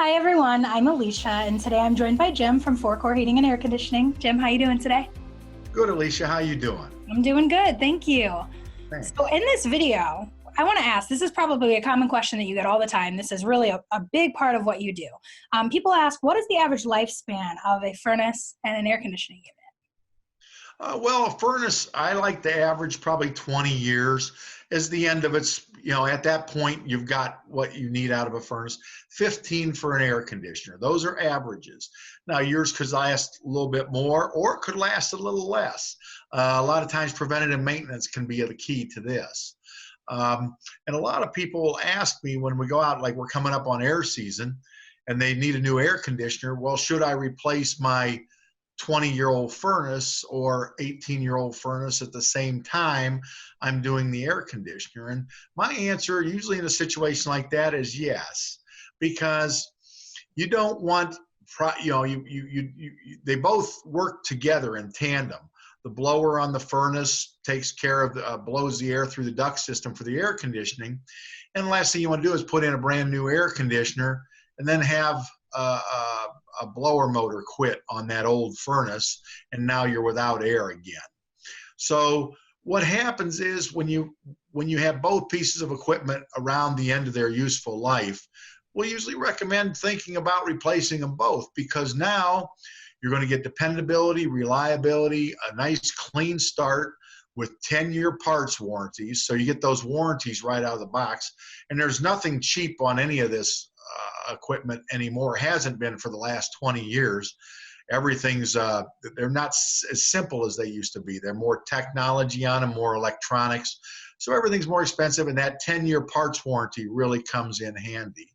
Hi everyone, I'm Alicia, and today I'm joined by Jim from 4Core Heating and Air Conditioning. Jim, how you doing today? Good, Alicia. How you doing? I'm doing good, thank you. Thanks. So in this video, I want to ask, this is probably a common question that you get all the time. This is really a big part of what you do. People ask, what is the average lifespan of a furnace and an air conditioning unit? Well, a furnace, I like to average probably 20 years is the end of its, at that point, you've got what you need out of a furnace. 15 for an air conditioner. Those are averages. Now, yours could last a little bit more or it could last a little less. A lot of times, preventative maintenance can be the key to this. And a lot of people ask me when we go out, like we're coming up on air season, and they need a new air conditioner. Well, should I replace my 20-year-old furnace or 18-year-old furnace at the same time I'm doing the air conditioner? And my answer usually in a situation like that is yes, because you don't want, they both work together in tandem. The blower on the furnace takes care of, blows the air through the duct system for the air conditioning. And the last thing you want to do is put in a brand new air conditioner and then have a blower motor quit on that old furnace, and now you're without air again. So what happens is when you have both pieces of equipment around the end of their useful life, we'll usually recommend thinking about replacing them both, because now you're going to get dependability, reliability, a nice clean start with 10-year parts warranties. So you get those warranties right out of the box, and there's nothing cheap on any of this equipment anymore. Hasn't been for the last 20 years. Everything's they're not as simple as they used to be. They're more technology on them, more electronics, so everything's more expensive, and that 10-year parts warranty really comes in handy.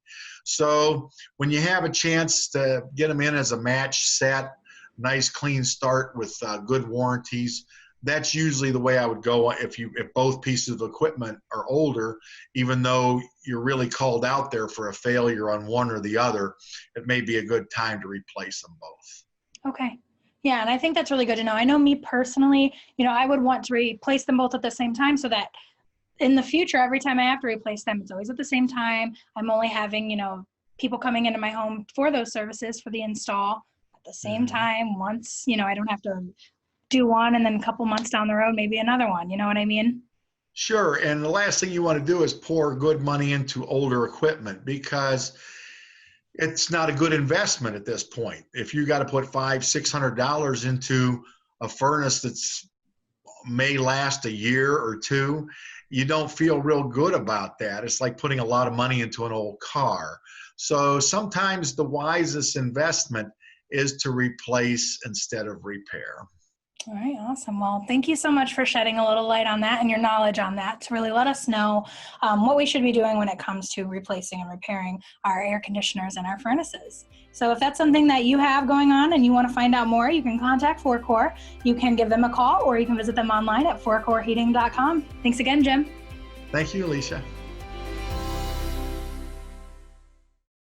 So when you have a chance to get them in as a match set, nice clean start with good warranties, that's usually the way I would go if both pieces of equipment are older. Even though you're really called out there for a failure on one or the other, it may be a good time to replace them both. Okay. Yeah, and I think that's really good to know. I know me personally, I would want to replace them both at the same time so that in the future, every time I have to replace them, it's always at the same time. I'm only having, people coming into my home for those services for the install at the same time once, I don't have to do one and then a couple months down the road, maybe another one. You know what I mean? Sure. And the last thing you want to do is pour good money into older equipment, because it's not a good investment at this point. If you got to put $500-600 into a furnace that's may last a year or two, you don't feel real good about that. It's like putting a lot of money into an old car. So sometimes the wisest investment is to replace instead of repair. All right, awesome. Well, thank you so much for shedding a little light on that and your knowledge on that to really let us know what we should be doing when it comes to replacing and repairing our air conditioners and our furnaces. So if that's something that you have going on and you want to find out more, you can contact 4Core. You can give them a call or you can visit them online at 4coreheating.com. Thanks again, Jim. Thank you, Alicia.